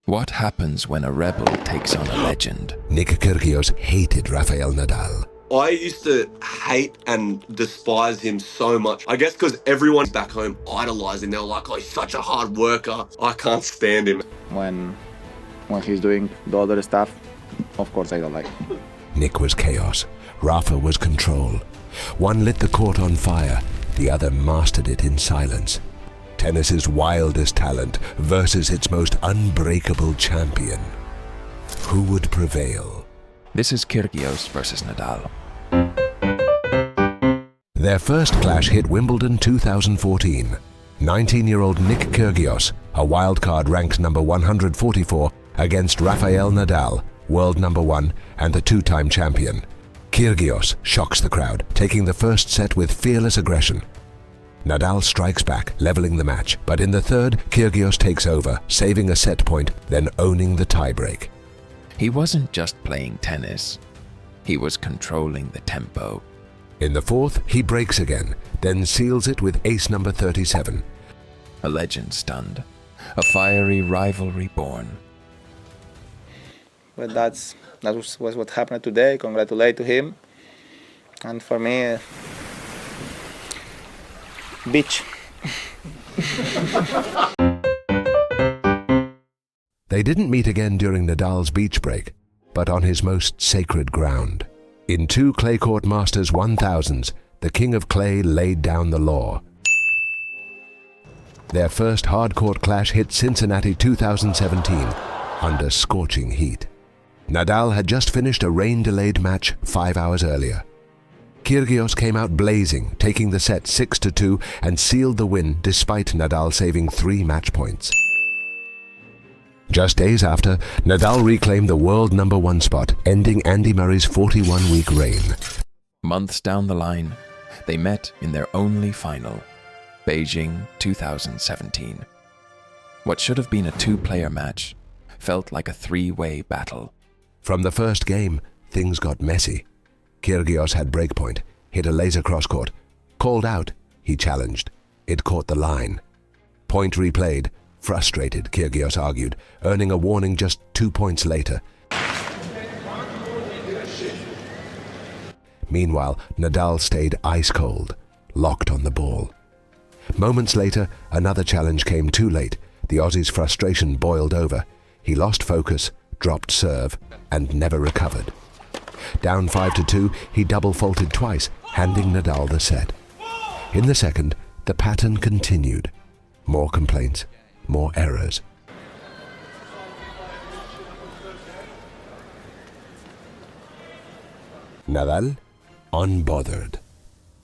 What happens when a rebel takes on a legend? Nick Kyrgios hated Rafael Nadal. I used to hate and despise him so much. I guess because everyone back home idolized him. They were like, oh, he's such a hard worker. I can't stand him. When he's doing the other stuff, of course I don't like. Nick was chaos. Rafa was control. One lit the court on fire. The other mastered it in silence. Tennis's wildest talent versus its most unbreakable champion. Who would prevail? This is Kyrgios versus Nadal. Their first clash hit Wimbledon 2014. 19-year-old Nick Kyrgios, a wildcard ranked number 144, against Rafael Nadal, world number 1 and the two-time champion. Kyrgios shocks the crowd, taking the first set with fearless aggression. Nadal strikes back, leveling the match, but in the third, Kyrgios takes over, saving a set point, then owning the tiebreak. He wasn't just playing tennis. He was controlling the tempo. In the fourth, he breaks again, then seals it with ace number 37. A legend stunned. A fiery rivalry born. But that was what happened today. Congratulate to him. And for me, beach. They didn't meet again during Nadal's beach break, but on his most sacred ground. In two clay court Masters 1000s, the King of Clay laid down the law. Their first hard court clash hit Cincinnati 2017 under scorching heat. Nadal had just finished a rain-delayed match 5 hours earlier. Kyrgios came out blazing, taking the set 6-2 and sealed the win despite Nadal saving 3 match points. Just days after, Nadal reclaimed the world number 1 spot, ending Andy Murray's 41-week reign. Months down the line, they met in their only final, Beijing 2017. What should have been a 2-player match felt like a 3-way battle. From the first game, things got messy. Kyrgios had breakpoint, hit a laser cross-court. Called out, he challenged. It caught the line. Point replayed. Frustrated, Kyrgios argued, earning a warning just 2 points later. Meanwhile, Nadal stayed ice-cold, locked on the ball. Moments later, another challenge came too late. The Aussie's frustration boiled over. He lost focus, dropped serve, and never recovered. Down 5-2, he double-faulted twice, handing Nadal the set. In the second, the pattern continued. More complaints, more errors. Nadal, unbothered.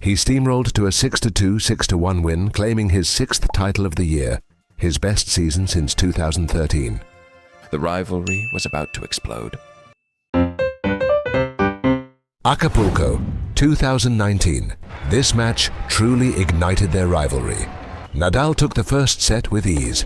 He steamrolled to a 6-2, 6-1 win, claiming his 6th title of the year, his best season since 2013. The rivalry was about to explode. Acapulco, 2019. This match truly ignited their rivalry. Nadal took the first set with ease.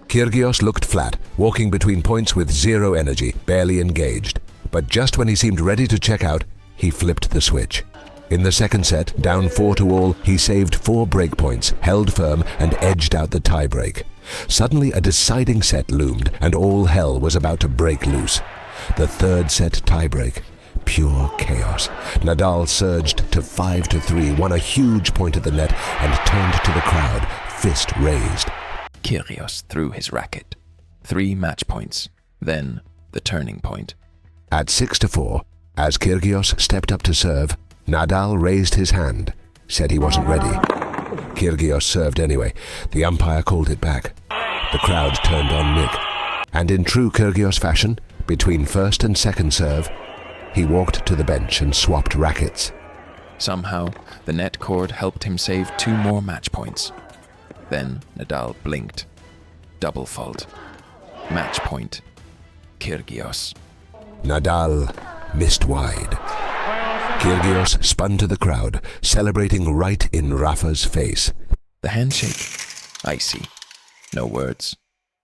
Kyrgios looked flat, walking between points with zero energy, barely engaged. But just when he seemed ready to check out, he flipped the switch. In the second set, down 4-all, he saved 4 breakpoints, held firm, and edged out the tiebreak. Suddenly, a deciding set loomed, and all hell was about to break loose. The third set tiebreak. Pure chaos. Nadal surged to 5-3, won a huge point at the net, and turned to the crowd, fist raised. Kyrgios threw his racket. 3 match points. Then the turning point. At 6-4, as Kyrgios stepped up to serve, Nadal raised his hand, said he wasn't ready. Kyrgios served anyway. The umpire called it back. The crowd turned on Nick. And in true Kyrgios fashion, between first and second serve, he walked to the bench and swapped rackets. Somehow, the net cord helped him save 2 more match points. Then Nadal blinked. Double fault. Match point. Kyrgios. Nadal missed wide. Kyrgios spun to the crowd, celebrating right in Rafa's face. The handshake. Icy. No words.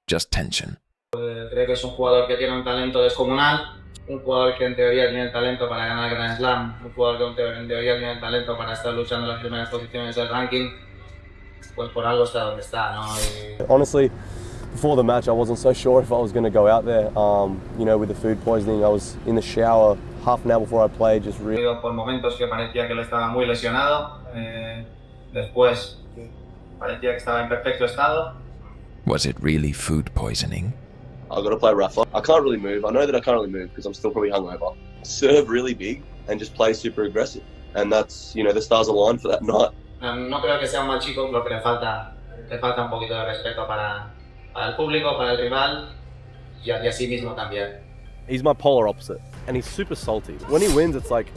Just tension. Creo que es un jugador que tiene un talento descomunal. Un jugador que en teoría tiene el talento para ganar el Grand Slam, un jugador que en teoría tiene el talento para estar luchando en las primeras posiciones del ranking, pues por algo está donde está, ¿no? Honestly, Before the match, I wasn't so sure if I was going to go out there. You know, with the food poisoning, I was in the shower half an hour before I played, just really. Por momentos que parecía que él estaba muy lesionado. Después parecía que estaba en perfecto estado. Was it really food poisoning? I've got to play Rafa. I can't really move. I know that I can't really move because I'm still probably hungover. Serve really big and just play super aggressive. And that's, you know, the stars aligned for that night. No creo que sea un mal chico, lo que le falta un poquito de respeto para el público, para el rival y a sí mismo también. He's my polar opposite, and he's super salty. When he wins, it's like,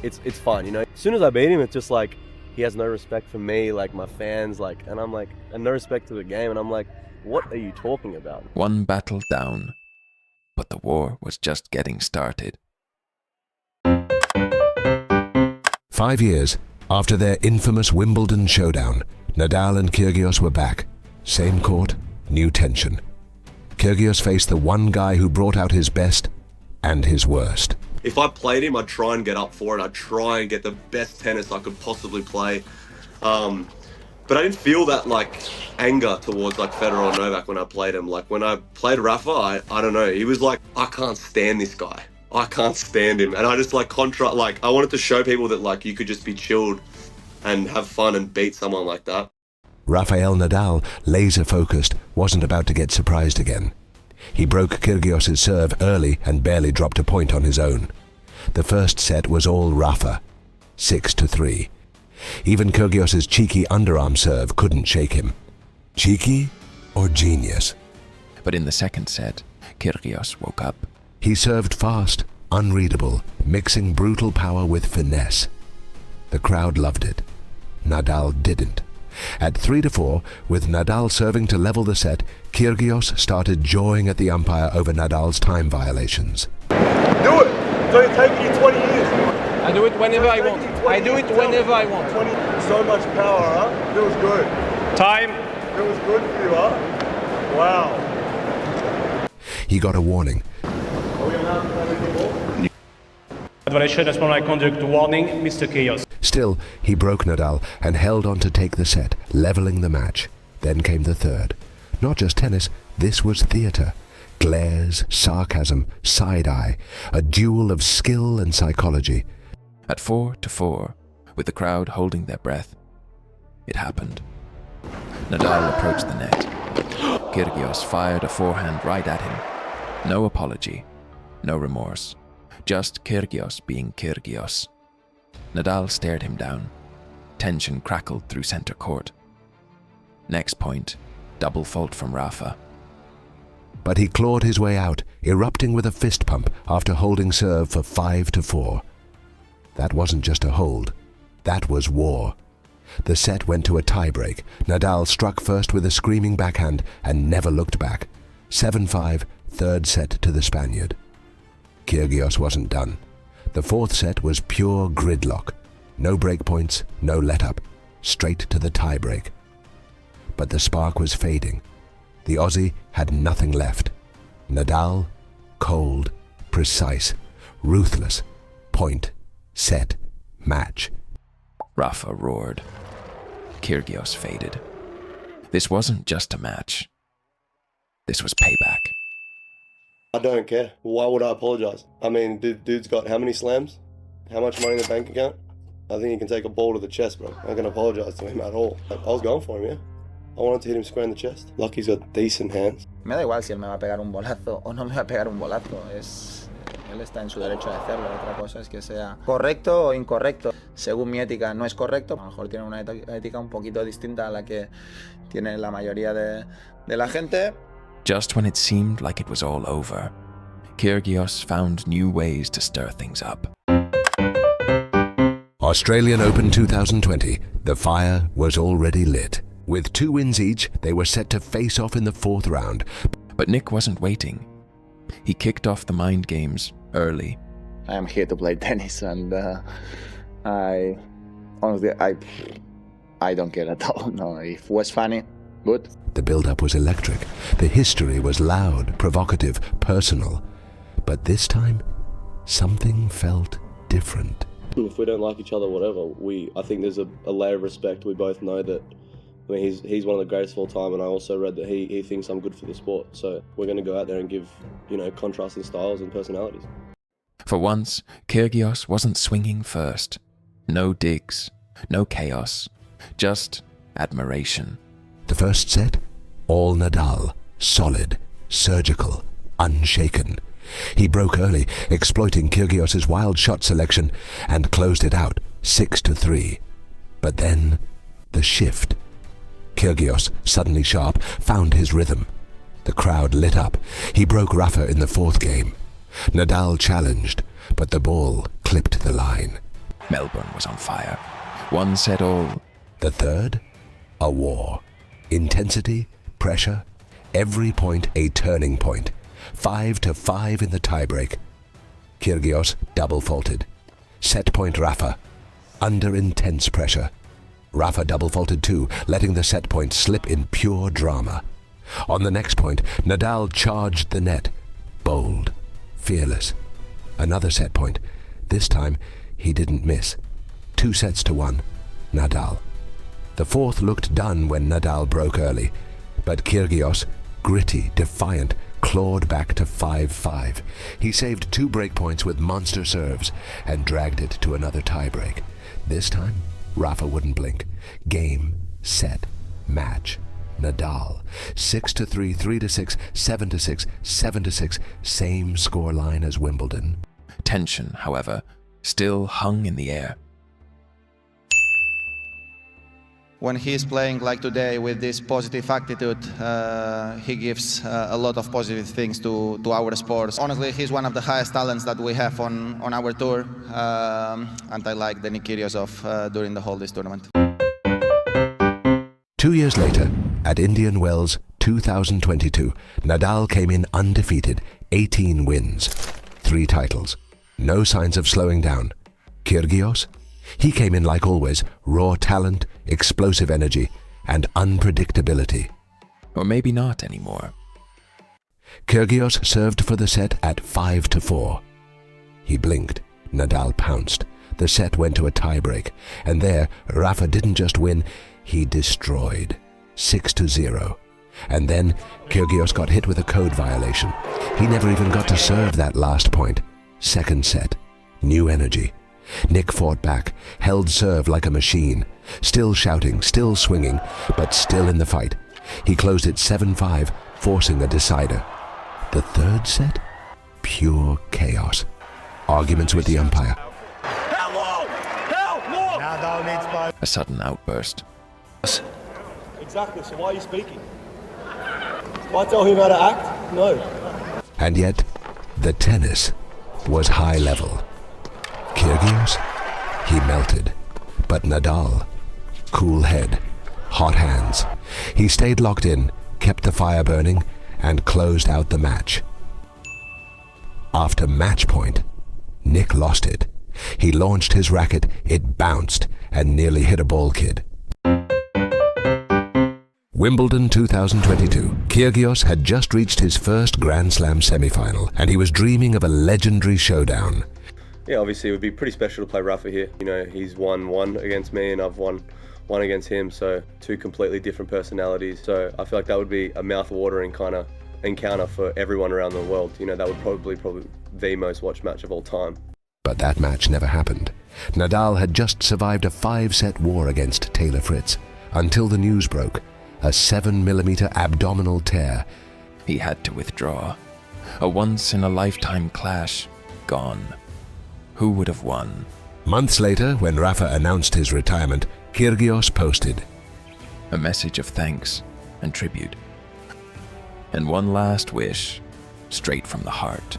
it's fun, you know. As soon as I beat him, it's just like, he has no respect for me, like my fans, like, and I'm like, and no respect to the game, and I'm like, what are you talking about? One battle down, but the war was just getting started. 5 years after their infamous Wimbledon showdown, Nadal and Kyrgios were back. Same court, new tension. Kyrgios faced the one guy who brought out his best and his worst. If I played him, I'd try and get up for it. I'd try and get the best tennis I could possibly play. But I didn't feel that like anger towards like Federer or Novak when I played him. Like when I played Rafa, I don't know. He was like, I can't stand this guy. I can't stand him. And I just like I wanted to show people that like you could just be chilled and have fun and beat someone like that. Rafael Nadal, laser-focused, wasn't about to get surprised again. He broke Kyrgios' serve early and barely dropped a point on his own. The first set was all Rafa, 6-3. Even Kyrgios' cheeky underarm serve couldn't shake him. Cheeky or genius? But in the second set, Kyrgios woke up. He served fast, unreadable, mixing brutal power with finesse. The crowd loved it. Nadal didn't. At 3-4, with Nadal serving to level the set, Kyrgios started jawing at the umpire over Nadal's time violations. Do it! It's only taken you 20 years. I do it whenever I want. I do it whenever I want. So much power, huh? Feels good. Time. Feels good for you, huh? Wow. He got a warning. Violation as per my conduct warning, Mr. Kyrgios. Still, he broke Nadal and held on to take the set, leveling the match. Then came the third. Not just tennis, this was theatre. Glares, sarcasm, side-eye, a duel of skill and psychology. At 4-4, with the crowd holding their breath, it happened. Nadal approached the net. Kyrgios fired a forehand right at him. No apology, no remorse. Just Kyrgios being Kyrgios. Nadal stared him down. Tension crackled through center court. Next point, double fault from Rafa. But he clawed his way out, erupting with a fist pump after holding serve for 5-4. That wasn't just a hold. That was war. The set went to a tiebreak. Nadal struck first with a screaming backhand and never looked back. 7-5, third set to the Spaniard. Kyrgios wasn't done. The fourth set was pure gridlock. No breakpoints, no let-up. Straight to the tiebreak. But the spark was fading. The Aussie had nothing left. Nadal, cold, precise, ruthless. Point, set, match. Rafa roared. Kyrgios faded. This wasn't just a match. This was payback. I don't care. Why would I apologise? I mean, dude's got how many slams? How much money in the bank account? I think he can take a ball to the chest, bro. I'm not going to apologise to him at all. I was going for him, yeah. I wanted to hit him square in the chest. Lucky he's got decent hands. Me da igual si él me va a pegar un bolazo o no me va a pegar un bolazo. Él está en su derecho de hacerlo. Otra cosa es que sea correcto o incorrecto. Según mi ética no es correcto. A lo mejor tiene una ética un poquito distinta a la que tiene la mayoría de la gente. Just when it seemed like it was all over, Kyrgios found new ways to stir things up. Australian Open 2020, the fire was already lit. With 2 wins each, they were set to face off in the 4th round. But Nick wasn't waiting. He kicked off the mind games early. I am here to play tennis, and I honestly don't care at all. No, if it was funny, good. The build-up was electric. The history was loud, provocative, personal. But this time, something felt different. If we don't like each other, whatever, I think there's a layer of respect. We both know that I mean, he's one of the greatest of all time, and I also read that he thinks I'm good for the sport. So we're going to go out there and give, contrasting styles and personalities. For once, Kyrgios wasn't swinging first. No digs, no chaos, just admiration. The first set, all Nadal, solid, surgical, unshaken. He broke early, exploiting Kyrgios' wild shot selection, and closed it out 6-3. But then, the shift. Kyrgios, suddenly sharp, found his rhythm. The crowd lit up. He broke Rafa in the fourth game. Nadal challenged, but the ball clipped the line. Melbourne was on fire. One set all. The third, a war. Intensity, pressure, every point a turning point. 5-5 in the tiebreak. Kyrgios double faulted. Set point Rafa. Under intense pressure. Rafa double faulted too, letting the set point slip in pure drama. On the next point, Nadal charged the net. Bold, fearless. Another set point. This time, he didn't miss. 2-1, Nadal. The fourth looked done when Nadal broke early, but Kyrgios, gritty, defiant, clawed back to 5-5. He saved 2 breakpoints with monster serves and dragged it to another tiebreak. This time, Rafa wouldn't blink. Game, set, match. Nadal. 6-3, 3-6, 7-6, 7-6, same scoreline as Wimbledon. Tension, however, still hung in the air. When he's playing like today with this positive attitude, he gives a lot of positive things to our sports. Honestly, he's one of the highest talents that we have on our tour, and I like the Kyrgios of during the whole this tournament. 2 years later, at Indian Wells 2022, Nadal came in undefeated, 18 wins, 3 titles. No signs of slowing down. Kyrgios? He came in like always, raw talent, explosive energy, and unpredictability. Or maybe not anymore. Kyrgios served for the set at 5-4. He blinked. Nadal pounced. The set went to a tiebreak, and there, Rafa didn't just win, he destroyed. 6-0. And then, Kyrgios got hit with a code violation. He never even got to serve that last point. Second set. New energy. Nick fought back, held serve like a machine, still shouting, still swinging, but still in the fight. He closed it 7-5, forcing a decider. The third set? Pure chaos. Arguments with the umpire. A sudden outburst. Exactly, so why are you speaking? Why tell him how to act? No. And yet, the tennis was high level. Kyrgios? He melted. But Nadal? Cool head, hot hands. He stayed locked in, kept the fire burning, and closed out the match. After match point, Nick lost it. He launched his racket, it bounced, and nearly hit a ball kid. Wimbledon 2022. Kyrgios had just reached his first Grand Slam semi-final, and he was dreaming of a legendary showdown. Yeah, obviously it would be pretty special to play Rafa here. You know, he's won one against me and I've won one against him, so 2 completely different personalities. So I feel like that would be a mouth-watering kind of encounter for everyone around the world. You know, that would probably the most watched match of all time. But that match never happened. Nadal had just survived a 5-set war against Taylor Fritz, until the news broke. A 7mm abdominal tear. He had to withdraw. A once-in-a-lifetime clash gone. Who would have won? Months later, when Rafa announced his retirement, Kyrgios posted a message of thanks and tribute. And one last wish, straight from the heart.